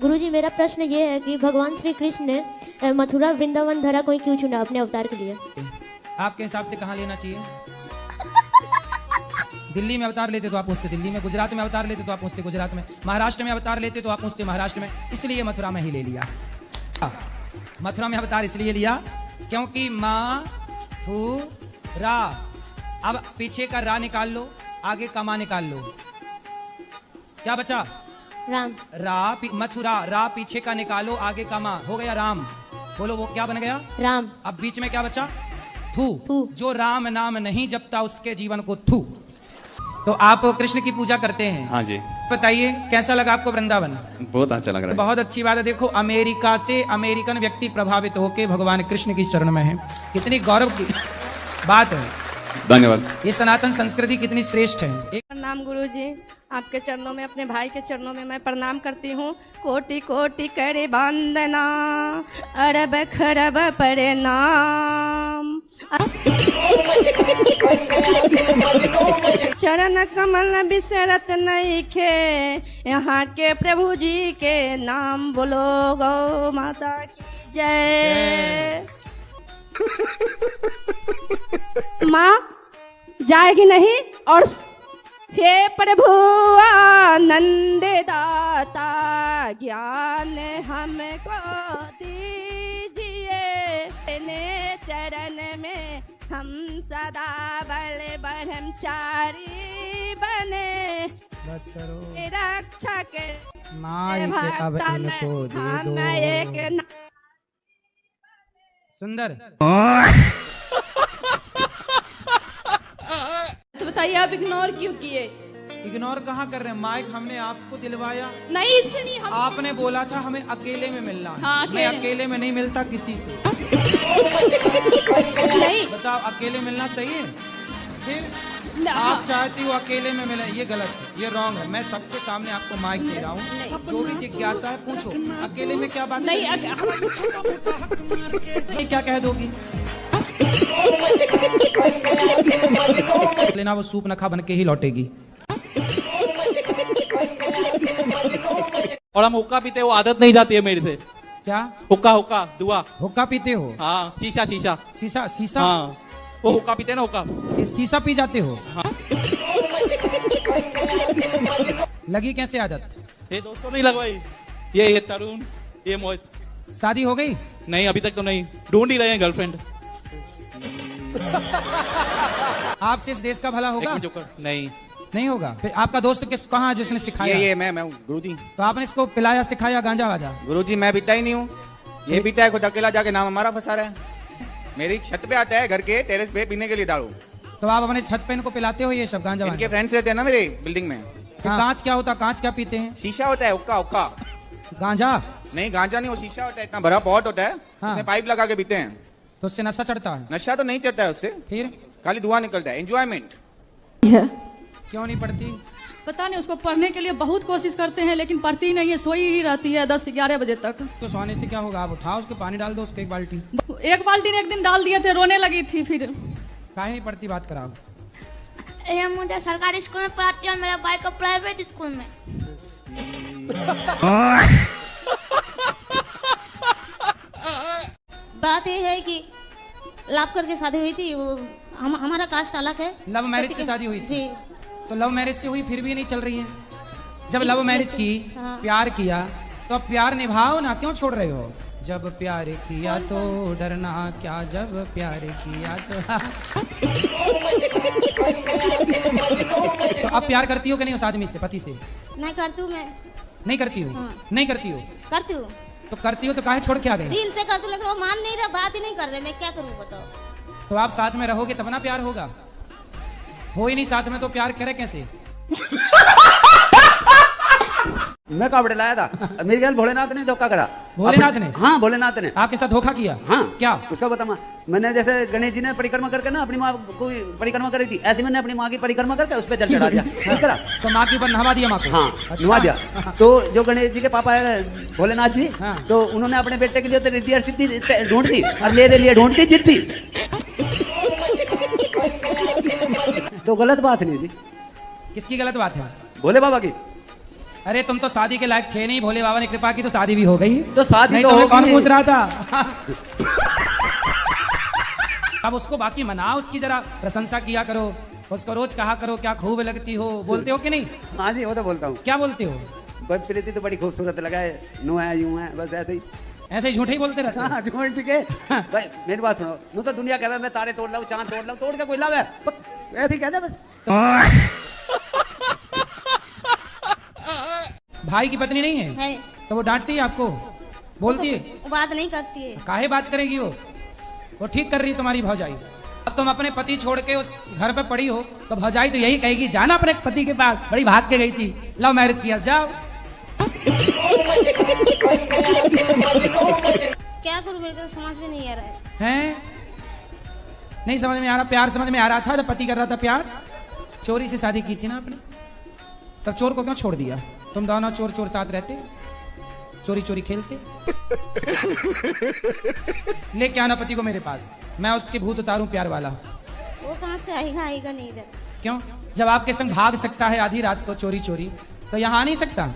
गुरुजी मेरा प्रश्न ये है कि भगवान श्री कृष्ण ने मथुरा वृंदावन धरा को ही क्यों चुना अपने अवतार के लिए? आपके हिसाब से कहाँ लेना चाहिए? दिल्ली में अवतार लेते तो आप पूछते दिल्ली में, गुजरात में अवतार लेते तो आप पूछते गुजरात में, महाराष्ट्र में अवतार लेते तो आप पूछते महाराष्ट्र में, इसलिए मथुरा में ही ले लिया। मथुरा में अवतार इसलिए लिया क्योंकि रा, अब पीछे का रा निकाल लो, आगे का मा निकाल लो, क्या बचा? राम। मथुरा, रा पीछे का निकालो, आगे का मा, हो गया राम। बोलो वो क्या बन गया? राम। अब बीच में क्या बचा? थू। जो राम नाम नहीं जपता उसके जीवन को थू। तो आप कृष्ण की पूजा करते हैं? हाँ जी। बताइए कैसा लगा आपको वृंदावन? बहुत अच्छा लग रहा है। बहुत अच्छी बात है। देखो अमेरिका से अमेरिकन व्यक्ति प्रभावित होकर भगवान कृष्ण की शरण में है, कितनी गौरव की बात है। धन्यवाद। ये सनातन संस्कृति कितनी श्रेष्ठ है। प्रणाम गुरुजी, आपके चरणों में, अपने भाई के चरणों में मैं प्रणाम करती हूँ। कोटि कोटि करे वंदना, अरब खरब प्रणाम। चरण कमल बिसरत नहीं खे, यहाँ के प्रभु जी के नाम बोलो, गौ माता की जय। माँ जाएगी नहीं? और हे प्रभु आनंद दाता, ज्ञान हमको दीजिए, तेने चरण में हम सदा बल ब्रह्मचारी बने, बस करो रक्षक माई के अब इनको दे दो। एक सुंदर। तो बताइए आप इग्नोर क्यों किए? इग्नोर कहाँ कर रहे हैं? माइक हमने आपको दिलवाया। नहीं, इससे नहीं। हम आपने बोला था हमें अकेले में मिलना है। हाँ, मैं अकेले में नहीं मिलता किसी से। नहीं बताओ अकेले मिलना सही है? फिर आप चाहती हो अकेले में मिले, ये गलत है, ये रॉन्ग है। मैं सबके सामने आपको माइक दे रहा हूँ, जो भी जिज्ञासा है पूछो। अकेले में क्या बात नहीं, क्या कह दोगी? लेना वो सूप नखा बन के ही लौटेगी। और हम हुक्का पीते, वो आदत नहीं जाती है मेरे से। क्या? हुक्का दुआ। हुक्का पीते हो? हाँ, शीशा। शीशा। हाँ, वो हुक्का पीते ना, हुक्का। ये शीशा पी जाते हो? हाँ। लगी कैसे आदत? ये दोस्तों नहीं लगवाई, ये तरुण, ये मोहित। शादी हो गई? नहीं, अभी तक तो नहीं, ढूंढ ही रहे हैं गर्लफ्रेंड। आपसे इस देश का भला होगा? नहीं होगा। फिर आपका दोस्त किस कहाँ जिसने सिखाया? ये मैं हूँ गुरुजी। तो आपने इसको पिलाया सिखाया गांजा वाजा? गुरुजी मैं पीता ही नहीं हूँ, ये पीता है, खुद अकेला जाके नाम हमारा फंसा रहा है। मेरी छत पे आता है, घर के टेरेस पे पीने के लिए दारू। तो आप अपने छत पे इनको पिलाते हो ये सब गांजा वाजा? इनके फ्रेंड्स रहते हैं ना मेरे बिल्डिंग में। हाँ। कांच क्या होता? कांच क्या पीते हैं? शीशा होता है, हुक्का। गांजा नहीं, गांजा नहीं, वो शीशा होता है, इतना बड़ा पॉट होता है। हाँ। उसमें पाइप लगा के पीते हैं। तो उससे नशा चढ़ता है? नशा तो नहीं चढ़ता है उससे, फिर खाली धुआं निकलता है, एंजॉयमेंट। क्यों नहीं पढ़ती? पता नहीं, उसको पढ़ने के लिए बहुत कोशिश करते हैं लेकिन पढ़ती ही नहीं है, सोई ही रहती है 10 से 11 बजे तक। तो सोने से क्या होगा? आप उठाओ उसके, पानी डाल दो उसके, एक बाल्टी। एक बाल्टी एक दिन डाल दिए थे, रोने लगी थी। फिर काहे नहीं पढ़ती? बात कराओ। ये मुझे सरकारी स्कूल में पढ़ाती है और मेरा भाई को प्राइवेट स्कूल में। बात ये है कि लाभ करके शादी हुई थी, वो हमारा कास्ट अलग है। लव मैरिज से शादी हुई थी? जी। तो लव मैरिज से हुई फिर भी नहीं चल रही है? जब लव मैरिज की, प्यार किया, तो अब प्यार निभाओ ना, क्यों छोड़ रहे हो? जब प्यार किया तो डरना क्या, जब प्यार किया तो अब प्यार करती हो कि नहीं उस आदमी से, पति से? नहीं करती हूँ मैं। नहीं करती हो? हाँ। नहीं करती हो? करती हूँ। तो करती हो तो काहे छोड़ के आ गए? दिल से करती हूँ लेकिन वो मान नहीं रहा, बात ही नहीं कर रहे, मैं क्या करूँ बताओ? तो आप साथ में रहोगे तब ना प्यार होगा। हो ही नहीं साथ में तो प्यार करे कैसे? मैं कावड़े लाया था, मेरे ख्याल भोलेनाथ ने धोखा करा। भोलेनाथ ने? हाँ, भोलेनाथ ने आपके साथ धोखा किया? हाँ। क्या? उसका बता। मैंने जैसे गणेश जी ने परिक्रमा करके ना अपनी माँ को परिक्रमा करी थी, ऐसे मैंने अपनी माँ की परिक्रमा करके उस पर जल चढ़ा दिया। करा तो माँ के ऊपर नहवा दिया माँ को? हाँ, अच्छा। नहवा दिया। तो जो गणेश जी के पापा है भोलेनाथ जी, हाँ। तो उन्होंने अपने बेटे के लिए तो रिद्धि और सिद्धि ढूंढ दी और मेरे लिए ढूंढती जिद्दी। तो गलत बात नहीं थी। किसकी गलत बात है? भोले बाबा की। अरे तुम तो शादी के लायक थे नहीं, भोले बाबा ने कृपा की तो शादी भी हो गई। तो शादी नहीं तो मैं कौन होगी। पूछ रहा था। अब उसको बाकी मनाओ, उसकी जरा प्रशंसा किया करो, उसको रोज कहा करो क्या खूब लगती हो। बोलते हो कि नहीं? हाँ जी वो तो बोलता हूँ। क्या बोलते हो? बस प्रीति तो बड़ी खूबसूरत लगा है, नू है यूं है, बस ऐसे ही। ऐसे ही झूठे ही बोलते रहते हो? हाँ झूठ ठीक है। भाई मेरी बात सुनो, नू तो दुनिया कहवे मैं तारे तोड़ लाऊं, चांद तोड़ लाऊं, तोड़ के कोई लावे, ऐसे ही कहते बस। भाई की पत्नी नहीं है? है तो वो डांटती है आपको, बोलती है? वो बात नहीं करती है। काहे बात करेगी वो ठीक कर रही है तुम्हारी भौजाई। अब तुम अपने पति छोड़ के उस घर पे पड़ी हो तो भौजाई तो यही कहेगी जाना अपने पति के पास, बड़ी भाग के गई थी, लव मैरिज किया, जाओ। क्या करूँ, मेरे को तो समझ में नहीं आ रहा है। हैं? नहीं समझ में आ रहा? प्यार समझ में आ रहा था जब पति कर रहा था प्यार? चोरी से शादी की थी ना आपने, तब चोर को क्यों छोड़ दिया? तुम दोनों चोर चोर साथ रहते, चोरी चोरी खेलते। लेके आना पति को मेरे पास, मैं उसके भूत उतारूं प्यार वाला। वो कहाँ से आएगा, आएगा नहीं इधर। क्यों? जब आपके संग भाग सकता है आधी रात को चोरी चोरी, तो यहाँ आ नहीं सकता?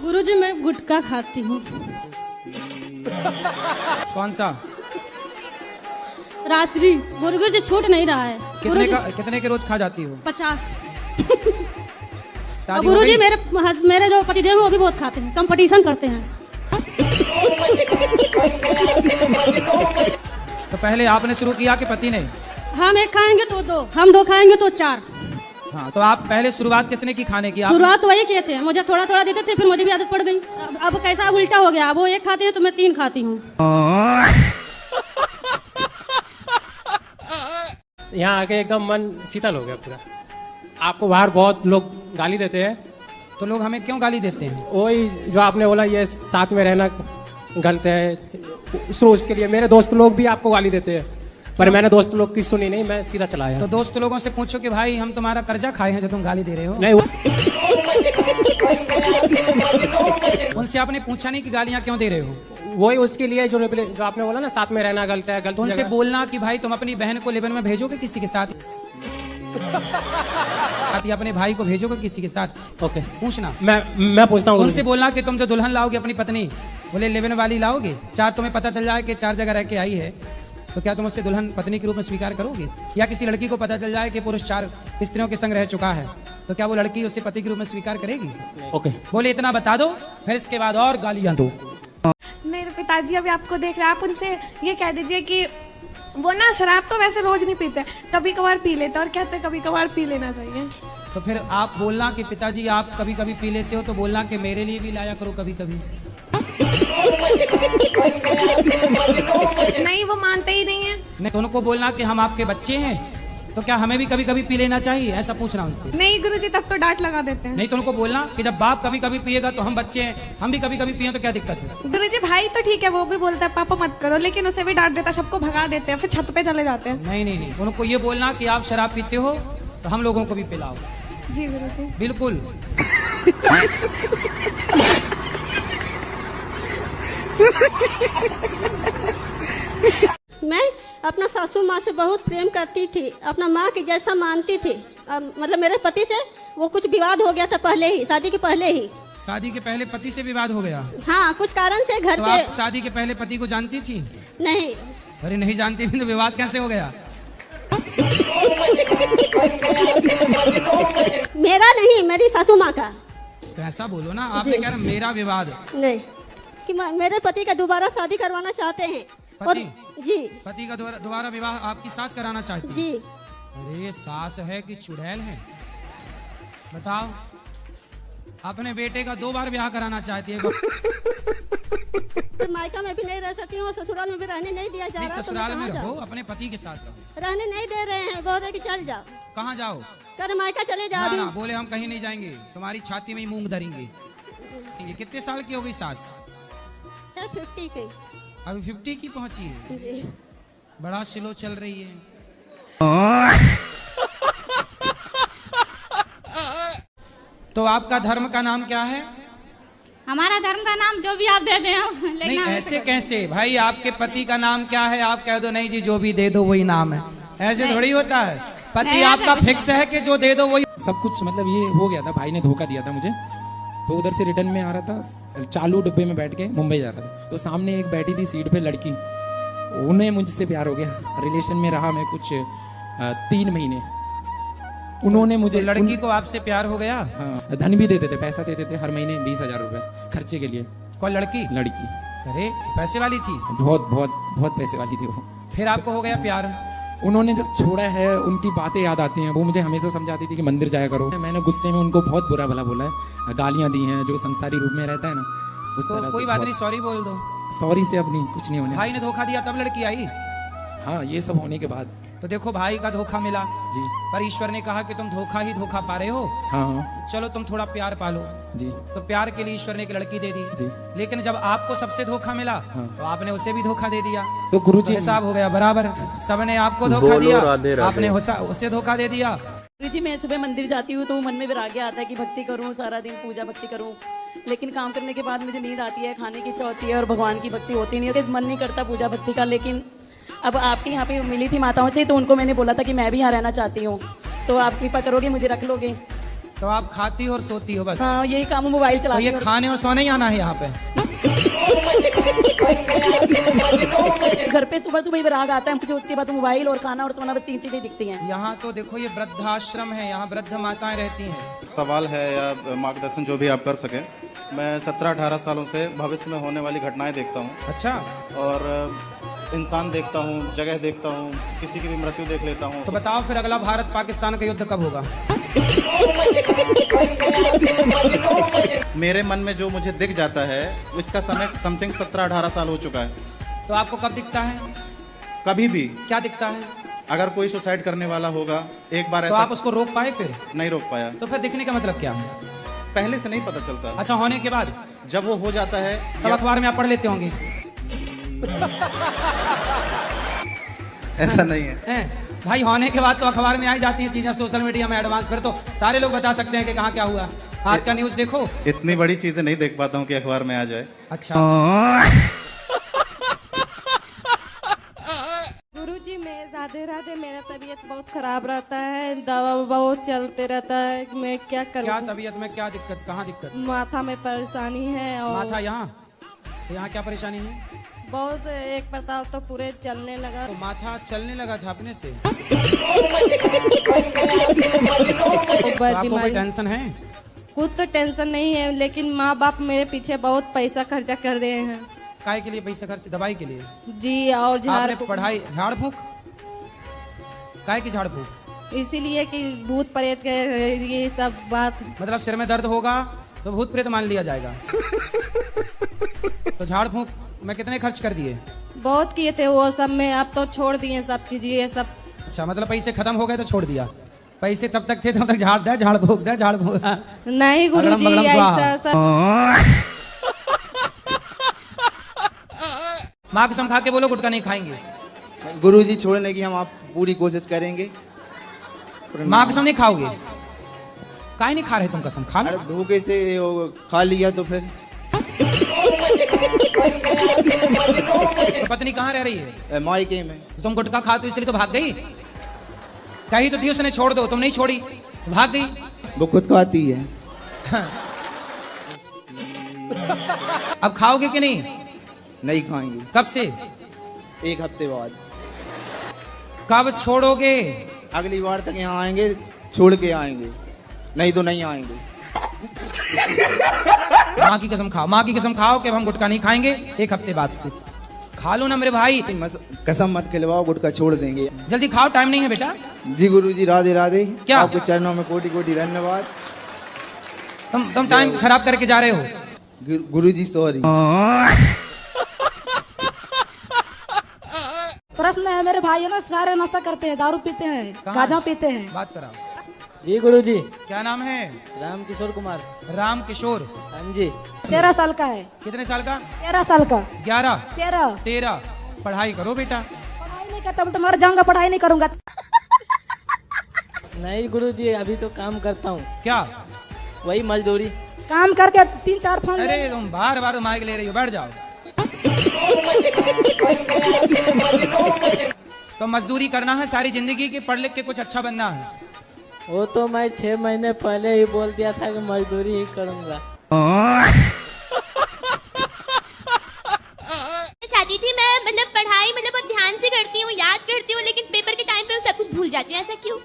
गुरुजी मैं गुटखा खाती हूँ। कौन सा? रात्रि गुरुजी छूट नहीं रहा है। कितने के रोज खा जाती हो? 50। शादी हो गुरुजी गई? मेरे जो पतिदेव हैं वो भी बहुत खाते हैं, कंपटीशन करते हैं। तो पहले आपने शुरू किया कि पति ने? हम एक खाएंगे तो 2, हम 2 खाएंगे तो 4। हाँ तो आप पहले शुरुआत किसने की खाने की? आप? शुरुआत तो वही किए थे, मुझे थोड़ा थोड़ा देते थे, फिर मुझे भी आदत पड़ गई। अब कैसा उल्टा हो गया, अब वो 1 खाते हैं तो मैं 3 खाती हूँ। यहाँ आके एकदम मन शीतल हो गया पूरा। आपको बाहर बहुत लोग गाली देते हैं। तो लोग हमें क्यों गाली देते हैं? वही जो आपने बोला ये साथ में रहना गलत है, उसके लिए मेरे दोस्त लोग भी आपको गाली देते हैं, पर मैंने दोस्त लोग की सुनी नहीं, मैं सीधा चला आया। तो दोस्त लोगों से पूछो कि भाई हम तुम्हारा कर्जा खाए हैं जो तुम गाली दे रहे हो। नहीं उनसे आपने पूछा नहीं कि गालियां क्यों दे रहे हो? वही उसके लिए जो आपने बोला ना साथ में रहना गलत है, गलत। तो उनसे बोलना कि भाई तुम अपनी बहन को लेबन में भेजोगे किसी के साथ, अपने भाई को भेजोगे किसी के साथ? ओके पूछना। मैं पूछता हूँ उनसे बोलना कि तुम जो दुल्हन लाओगे अपनी पत्नी, बोले लेबन वाली लाओगे, 4 तुम्हें पता चल जाए कि 4 जगह रह के आई है, तो क्या तुम उससे दुल्हन पत्नी के रूप में स्वीकार करोगे? या किसी लड़की को पता चल जाए कि पुरुष 4 स्त्रियों के संग रह चुका है, तो क्या वो लड़की उसे पति के रूप में स्वीकार करेगी? ओके बोले इतना बता दो, फिर इसके बाद और गालियां दो। मेरे पिताजी अभी आपको देख रहे हैं, आप उनसे ये कह दीजिए कि वो ना शराब तो वैसे रोज नहीं पीते, कभी कभार पी लेते और कहते कभी कभार पी लेना चाहिए। तो फिर आप बोलना कि पिताजी आप कभी कभी पी लेते हो, तो बोलना कि मेरे लिए भी लाया करो कभी कभी। नहीं वो मानते ही नहीं है। नहीं तो उनको बोलना कि हम आपके बच्चे हैं, तो क्या हमें भी कभी कभी पी लेना चाहिए, ऐसा पूछना उनसे। नहीं गुरुजी तब तो डांट लगा देते हैं। नहीं तो उनको बोलना कि जब बाप कभी कभी पिएगा तो हम बच्चे हैं, हम भी कभी कभी पिए तो क्या दिक्कत है? गुरुजी भाई तो ठीक है, वो भी बोलता है पापा मत करो, लेकिन उसे भी डांट देता है, सबको भगा देते हैं, फिर छत पे चले जाते हैं। नहीं नहीं नहीं, उनको ये बोलना कि आप शराब पीते हो तो हम लोगों को भी पिलाओ। जी गुरुजी बिल्कुल। मैं अपना सासू माँ से बहुत प्रेम करती थी, अपना माँ की जैसा मानती थी। मतलब मेरे पति से वो कुछ विवाद हो गया था पहले ही, शादी के पहले ही। शादी के पहले पति से विवाद हो गया? हाँ कुछ कारण से घर तो के। आप शादी के पहले पति को जानती थी? नहीं। अरे नहीं जानती थी तो विवाद कैसे हो गया? मेरा नहीं, मेरी सासू माँ का। तो ऐसा बोलो ना, आपने कह रहे मेरा विवाद नहीं कि मेरे पति का दोबारा शादी करवाना चाहते हैं। और जी पति का दोबारा विवाह आपकी सास कराना चाहती जी। अरे सास है कि चुड़ैल है? बताओ। अपने बेटे का 2 बार ब्याह कराना चाहती है। मायका में भी नहीं रह सकती हूँ, ससुराल में भी रहने नहीं दिया जा रहा। ससुराल में रहो, अपने पति के साथ रहो। रहने नहीं दे रहे हैं, बोल रहे कि चल जाओ। कहाँ जाओ? कर मायका चले जाओ। ना बोले हम कहीं नहीं जाएंगे, तुम्हारी छाती में ही मूंग धरेंगे। ये कितने साल की हो गई सास? 50 की। अभी 50 की पहुंची है जी। बड़ा स्लो चल रही है। तो आपका धर्म का नाम क्या है? हमारा धर्म का नाम जो भी आप दे दें। नहीं ऐसे कैसे भाई, आपके पति का नाम क्या है? आप कह दो नहीं जी जो भी दे दो वही नाम है, ऐसे थोड़ी होता है। पति आपका फिक्स है कि जो दे दो वही? सब कुछ मतलब ये हो गया था, भाई ने धोखा दिया था मुझे। तो उधर से रिटर्न में आ रहा था, चालू डिब्बे में बैठ के मुंबई जा रहा था, तो सामने एक बैठी थी सीट पे लड़की, उन्हें मुझसे प्यार हो गया। रिलेशन में रहा मैं कुछ 3 महीने। उन्होंने मुझे तो लड़की को आपसे प्यार हो गया? हाँ, धन भी देते थे, पैसा देते थे हर महीने 20,000 रुपए खर्चे के लिए। कौन लड़की? लड़की। अरे पैसे वाली थी? बहुत बहुत बहुत पैसे वाली थी वो। फिर आपको हो गया प्यार? उन्होंने जब छोड़ा है, उनकी बातें याद आती हैं। वो मुझे हमेशा समझाती थी कि मंदिर जाया करो। मैंने गुस्से में उनको बहुत बुरा भला बोला है, गालियां दी हैं, जो संसारी रूप में रहता है ना उस तरह से। कोई बात नहीं, सॉरी बोल दो। सॉरी से अब नहीं, कुछ नहीं होने। भाई ने धोखा दिया तब लड़की आई? हाँ, ये सब होने के बाद। तो देखो भाई का धोखा मिला जी, पर ईश्वर ने कहा कि तुम धोखा ही धोखा पा रहे हो। हाँ, चलो तुम थोड़ा प्यार पालो जी। तो प्यार के लिए ईश्वर ने एक लड़की दे दी जी। लेकिन जब आपको सबसे धोखा मिला तो आपने उसे भी धोखा दे दिया। तो गुरुजी हिसाब हो गया बराबर, सबने आपको धोखा दिया, आपने उसे धोखा दे दिया। गुरुजी मैं सुबह मंदिर जाती हूँ तो मन में वैराग्य आता है कि भक्ति करूँ, सारा दिन पूजा भक्ति करूँ, लेकिन काम करने के बाद मुझे नींद आती है, खाने की इच्छा होती है और भगवान की भक्ति होती नहीं है, मन नहीं करता पूजा भक्ति का। लेकिन अब आपके यहाँ पे मिली थी माताओं से, तो उनको मैंने बोला था कि मैं भी यहाँ रहना चाहती हूँ, तो आप कृपा करोगे, मुझे रख लोगे? तो आप खाती हो और सोती हो बस? हाँ, यही काम, मोबाइल चलाती हूँ। ये खाने और सोने ही आना है यहाँ पे? घर पे सुबह सुबह विराग आता है मुझे, उसके बाद मोबाइल और खाना और सोना, बस 3 चीजें दिखती हैं। यहाँ तो देखो ये वृद्धाश्रम है, यहाँ वृद्ध माताएं रहती हैं। सवाल है या मार्गदर्शन जो भी आप कर सकें। मैं 17-18 सालों से भविष्य में होने वाली घटनाएं देखता हूँ। अच्छा। और इंसान देखता हूँ, जगह देखता हूँ, किसी की भी मृत्यु देख लेता हूँ। तो बताओ फिर अगला भारत पाकिस्तान का युद्ध कब होगा? मेरे मन में जो मुझे दिख जाता है इसका समय समथिंग 17-18 साल हो चुका है। तो आपको कब दिखता है? कभी भी। क्या दिखता है? अगर कोई सुसाइड करने वाला होगा, एक बार तो ऐसा। आप उसको रोक पाए? फिर नहीं रोक पाया। तो फिर दिखने का मतलब क्या है? पहले से नहीं पता चलता। अच्छा, होने के बाद जब वो हो जाता है तब अखबार में आप पढ़ लेते होंगे? ऐसा नहीं है भाई, होने के बाद तो अखबार में आई जाती है चीजें, सोशल मीडिया में एडवांस। फिर तो सारे लोग बता सकते हैं कि कहाँ क्या हुआ। आज का न्यूज़ देखो। इतनी बड़ी चीजें नहीं देख पाता हूँ कि अखबार में आ जाए। अच्छा। गुरुजी मैं राधे राधे, मेरा तबीयत बहुत खराब रहता है, दवा बहुत चलते रहता है, मैं क्या करूँ? क्या तबीयत में क्या दिक्कत? कहाँ दिक्कत? माथा में परेशानी है। और माथा यहाँ? तो यहाँ क्या परेशानी है? बहुत, एक प्रताप तो पूरे चलने लगा। तो माथा चलने लगा झापने से? तो आपको कोई टेंशन है? कुछ तो टेंशन नहीं है, लेकिन माँ बाप मेरे पीछे बहुत पैसा खर्चा कर रहे हैं। काय के लिए पैसा खर्च? दवाई के लिए? जी। और झाड़ पढ़ाई, झाड़ फूक? काय की झाड़ फूक? इसीलिए कि भूत प्रेत के ये सब बात। मतलब सिर में दर्द होगा तो भूत प्रेत मान लिया जाएगा? तो झाड़ फूक में कितने खर्च कर दिए? बहुत किए थे वो सब में, अब तो छोड़ दिए सब चीज ये सब। अच्छा, मतलब पैसे खत्म हो गए तो छोड़ दिया? पैसे तब तक थे तब तक झाड़ दे, झाड़ फूक दे, झाड़ फूक। नहीं गुरुजी, ऐसा माँ कसम खा के बोलो गुटखा नहीं खाएंगे? गुरुजी छोड़ने की हम आप पूरी कोशिश करेंगे। माँ कसम नहीं खाओगे? काहे नहीं खा रहे तुम कसम? खा लो। धोखे से खा लिया तो फिर। तो पत्नी कहाँ रह रही है? मायके में। तुम गुटखा खा तो इसलिए तो भाग गई? कही तो थी उसने छोड़ दो, तुम नहीं छोड़ी, भाग गई। वो खुद खाती है। अब खाओगे कि नहीं? नहीं खाएंगे। कब से? 1 हफ्ते बाद। कब छोड़ोगे? अगली बार तक यहाँ आएंगे, छोड़ के आएंगे, नहीं तो नहीं आएंगे। माँ की कसम खाओ, माँ की कसम खाओ कि हम गुटखा नहीं खाएंगे 1 हफ्ते बाद से। खा लो ना मेरे भाई। कसम मत खिलवाओ, गुटखा छोड़ देंगे। जल्दी खाओ, टाइम नहीं है बेटा। जी गुरुजी, राधे राधे। क्या? आपके चरणों में कोटि कोटि धन्यवाद। तुम टाइम खराब करके जा रहे हो। गुरुजी सॉरी। प्रश्न है, मेरे भाई है ना सारे नशा करते हैं, दारू पीते हैं, गांजा पीते हैं। बात कराओ। जी गुरुजी। क्या नाम है? राम किशोर कुमार। राम किशोर? हाँ जी। 13 साल का है। कितने साल का? 13 साल का। 11? 13। पढ़ाई करो बेटा। पढ़ाई नहीं करता बोलता मर जाऊंगा, पढ़ाई नहीं करूंगा। नहीं गुरुजी, अभी तो काम करता हूँ। क्या? वही मजदूरी। काम करके 3-4 फोन। अरे तुम बार माइक ले रही हो, बैठ जाओ। तो मजदूरी करना है सारी जिंदगी की, पढ़ लिख के कुछ अच्छा बनना है? वो तो मैं 6 महीने पहले ही बोल दिया था कि मजदूरी ही करूँगा। चाहती थी मैं मतलब पढ़ाई मतलब बहुत ध्यान से करती हूँ, याद करती हूँ, लेकिन पेपर के टाइम पे सब कुछ भूल जाती हूँ। ऐसा क्यों?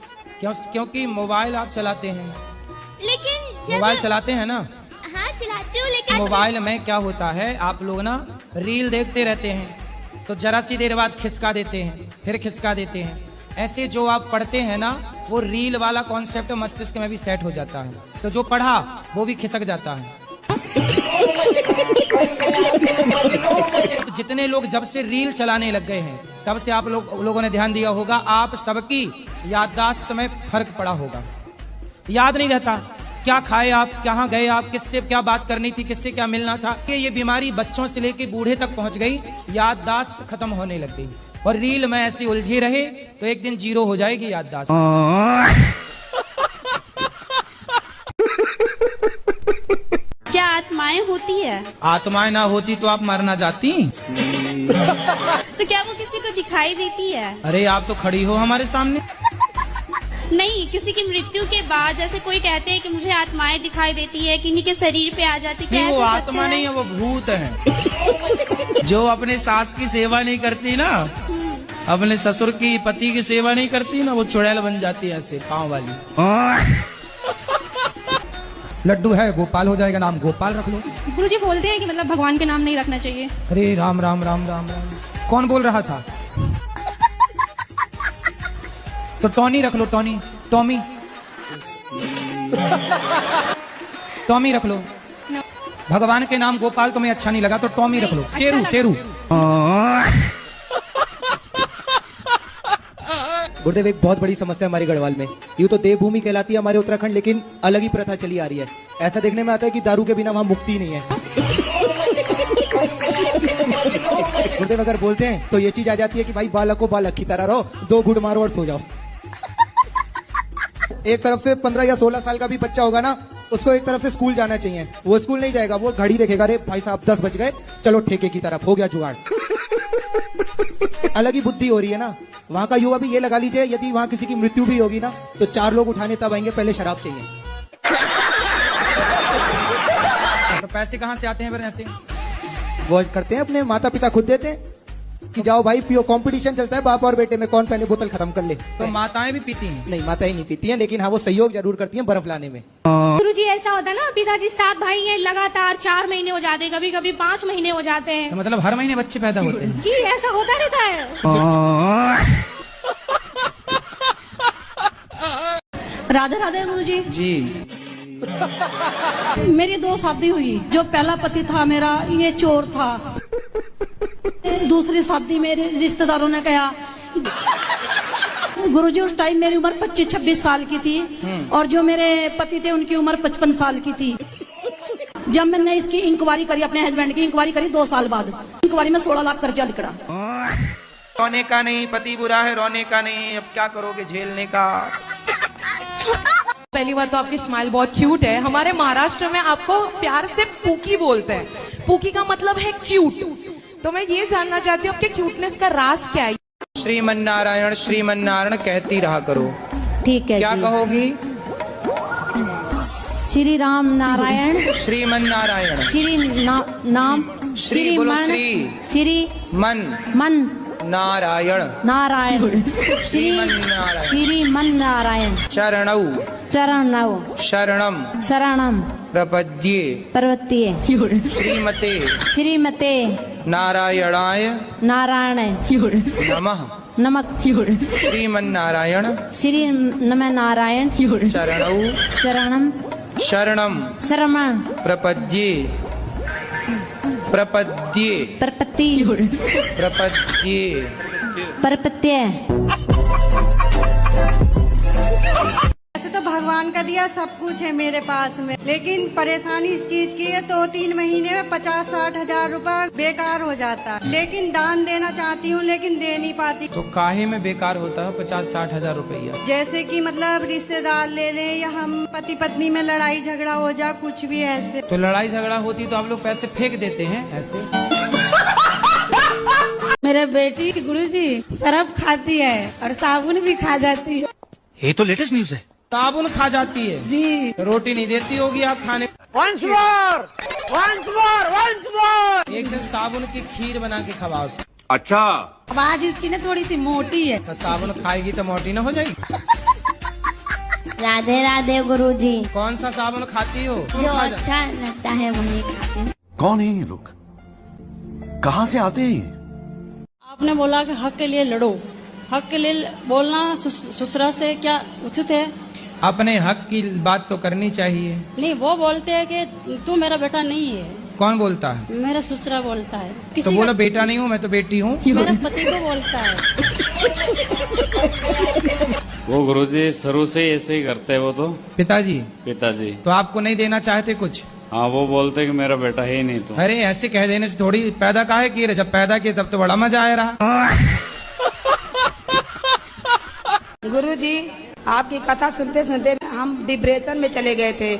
क्योंकि मोबाइल आप चलाते हैं। लेकिन जब मोबाइल चलाते हैं ना? हाँ चलाती हूँ, लेकिन मोबाइल में क्या होता है, आप लोग ना रील देखते रहते हैं, तो जरा सी देर बाद खिसका देते हैं, फिर खिसका देते हैं। ऐसे जो आप पढ़ते हैं ना, वो रील वाला कॉन्सेप्ट मस्तिष्क में भी सेट हो जाता है, तो जो पढ़ा वो भी खिसक जाता है। जितने लोग जब से रील चलाने लग गए हैं, तब से आप लोगों ने ध्यान दिया होगा, आप सबकी याददाश्त में फर्क पड़ा होगा। याद नहीं रहता क्या खाए आप, कहाँ गए आप, किससे क्या बात करनी थी, किससे क्या मिलना था। कि ये बीमारी बच्चों से लेके बूढ़े तक पहुंच गई, याददाश्त खत्म होने लग गई। और रील में ऐसे उलझे रहे तो एक दिन 0 हो जाएगी याददाश्त। क्या आत्माएं होती है? आत्माएं ना होती तो आप मरना जाती? तो क्या वो किसी को दिखाई देती है? अरे आप तो खड़ी हो हमारे सामने। नहीं, किसी की मृत्यु के बाद जैसे कोई कहते हैं कि मुझे आत्माएं दिखाई देती है, किन्हीं के शरीर पे आ जाती है। नहीं, वो आत्मा नहीं है, वो भूत है। जो अपने सास की सेवा नहीं करती ना, अपने ससुर की पति की सेवा नहीं करती ना, वो चुड़ैल बन जाती है ऐसे पाँव वाली। लड्डू है, गोपाल हो जाएगा, नाम गोपाल रख लो। गुरुजी बोलते हैं कि मतलब भगवान के नाम नहीं रखना चाहिए। अरे राम राम राम राम राम, कौन बोल रहा था? तो टॉनी रख लो, टॉनी, टॉमी, टॉमी रख लो। भगवान के नाम गोपाल तुम्हें अच्छा नहीं लगा तो टॉमी रख लो। शेरू, शेरू। गुरुदेव, एक बहुत बड़ी समस्या हमारे गढ़वाल में, यूँ तो देवभूमि कहलाती है हमारे उत्तराखंड, लेकिन अलग ही प्रथा चली आ रही है। ऐसा देखने में आता है कि दारू के बिना वहाँ मुक्ति नहीं है। गुरुदेव अगर बोलते हैं तो ये चीज आ जाती है कि भाई बालक को बालक की तरह रहो, 2 घूंट मारो और सो जाओ। एक तरफ से 15 या 16 साल का भी बच्चा होगा ना, उसको एक तरफ से स्कूल जाना चाहिए। वो स्कूल नहीं जाएगा, वो घड़ी देखेगा, अरे भाई साहब 10 बज गए, चलो ठेके की तरफ, हो गया जुगाड़। अलग ही बुद्धि हो रही है ना। वहाँ का युवा भी ये लगा लीजिए, यदि वहाँ किसी की मृत्यु भी होगी ना, तो 4 लोग उठाने तब आएंगे, पहले शराब चाहिए। तो पैसे कहाँ से आते हैं फिर ऐसे? वो करते हैं, अपने माता पिता खुद देते हैं कि जाओ भाई पियो। कंपटीशन चलता है बाप और बेटे में, कौन पहले बोतल खत्म कर ले। तो माताएं भी पीती हैं? नहीं, माताएं नहीं पीती हैं, लेकिन हाँ वो सहयोग जरूर करती हैं बर्फ लाने में। गुरुजी ऐसा होता है ना, पिताजी 7 भाई हैं, लगातार 4 महीने हो जाते हैं, कभी कभी 5 महीने हो जाते हैं। तो मतलब हर महीने बच्चे पैदा होते हैं? जी ऐसा होता रहता है। राधे राधे गुरुजी। जी। मेरी 2 शादी हुई। जो पहला पति था मेरा, ये चोर था। दूसरी शादी मेरे रिश्तेदारों ने कहा। गुरुजी उस टाइम मेरी उम्र 25-26 साल की थी, और जो मेरे पति थे उनकी उम्र 55 साल की थी। जब मैंने इसकी इंक्वायरी करी, अपने हस्बैंड की इंक्वायरी करी 2 साल बाद, इंक्वायरी में 16 लाख कर्जा निकला। रोने का नहीं, पति बुरा है, रोने का नहीं, अब क्या करोगे झेलने का। पहली बात तो आपकी स्माइल बहुत क्यूट है। हमारे महाराष्ट्र में आपको प्यार से पूकी बोलते हैं। पूकी का मतलब है क्यूट। तो मैं ये जानना चाहती हूँ आपके क्यूटनेस का राज क्या है? श्रीमन नारायण श्रीमन नारायण कहती रहा करो। ठीक है। क्या कहोगी? श्री राम नारायण श्रीमन नारायण। श्री नाम श्री बोलो, श्री मन नारायण नारायण श्रीमन नारायण श्रीमन नारायण चरणौ शरणम प्रपद्ये श्रीमते नारायणाय नमः श्रीमन नारायण चरणम शरणम प्रपत्ये। ऐसे तो भगवान का दिया सब कुछ है मेरे पास में, लेकिन परेशानी इस चीज की है 2-3 महीने में 50-60 हजार रुपया बेकार हो जाता है। लेकिन दान देना चाहती हूँ, लेकिन दे नहीं पाती। तो काहे में बेकार होता है 50-60 हजार रुपया? जैसे कि मतलब रिश्तेदार ले ले, या हम पति पत्नी में लड़ाई झगड़ा हो जा, कुछ भी ऐसे। तो लड़ाई झगड़ा होती तो आप लोग पैसे फेंक देते हैं ऐसे? मेरे बेटी गुरुजी शराब खाती है और साबुन भी खा जाती है। ये तो लेटेस्ट न्यूज है। साबुन खा जाती है जी। तो रोटी नहीं देती होगी आप खाने। Once more! Once more! Once more! एक दिन साबुन की खीर बना के खवाओ। अच्छा। आवाज इसकी ना थोड़ी सी मोटी है। तो साबुन खाएगी तो मोटी ना हो जाएगी। राधे राधे गुरुजी। कौन सा साबुन खाती हो? जो अच्छा लगता है वही खाती हूँ। कौन है ये लोग? कहाँ से आते हैं? आपने बोला कि हक के लिए लड़ो, हक के लिए बोलना ससुरा से क्या उचित है? अपने हक की बात तो करनी चाहिए। नहीं, वो बोलते हैं कि तू मेरा बेटा नहीं है। कौन बोलता है? मेरा ससुरा बोलता है। तो बोला बेटा नहीं हूँ मैं तो बेटी हूँ। मेरा पति को बोलता है। वो गुरुजी शुरू से ऐसे ही करते हैं वो तो। पिताजी? पिताजी। तो आपको नहीं देना चाहते कुछ? हाँ, वो बोलते कि मेरा बेटा है ही नहीं तो। अरे ऐसे कह देने से थोड़ी पैदा काहे किए, जब पैदा किए तब तो बड़ा मजा आया रहा। गुरुजी, आपकी कथा सुनते सुनते हम डिप्रेशन में चले गए थे।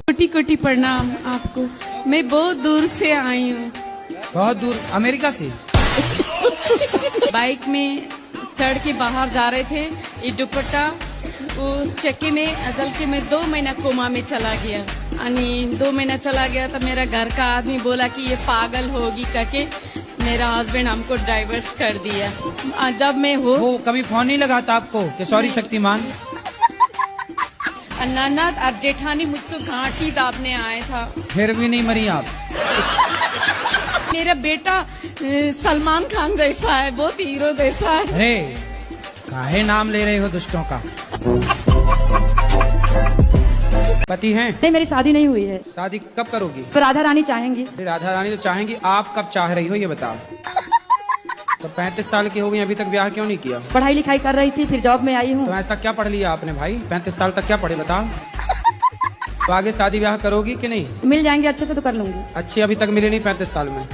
कोटि कोटि प्रणाम आपको। मैं बहुत दूर से आई हूँ। बहुत दूर? अमेरिका से? बाइक में चढ़ के बाहर जा रहे थे, ये दुपट्टा उस चक्के में अजल के मैं 2 महीना कोमा में चला गया। 2 महीना चला गया तो मेरा घर का आदमी बोला कि ये पागल होगी करके मेरा हस्बैंड हमको डाइवर्स कर दिया। जब मैं वो कभी फोन नहीं लगाता आपको कि सॉरी शक्तिमान? ननद और जेठानी मुझको घाटी दाबने आए था। फिर भी नहीं मरी आप? मेरा बेटा सलमान खान जैसा है, बहुत हीरो जैसा है। अरे काहे नाम ले रहे हो दुष्टों का? पति हैं? नहीं, मेरी शादी नहीं हुई है। शादी कब करोगी? तो राधा रानी चाहेंगी। राधा रानी तो चाहेंगी, आप कब चाह रही हो ये बताओ। तो 35 साल की हो गई, अभी तक ब्याह क्यों नहीं किया? पढ़ाई लिखाई कर रही थी, फिर जॉब में आई हूँ। तो ऐसा क्या पढ़ लिया आपने भाई? 35 साल तक क्या पढ़े बताओ? तो आगे शादी ब्याह करोगी कि नहीं? मिल जाएंगे अच्छे से तो कर लूंगी। अच्छी अभी तक मिली नहीं 35 साल में।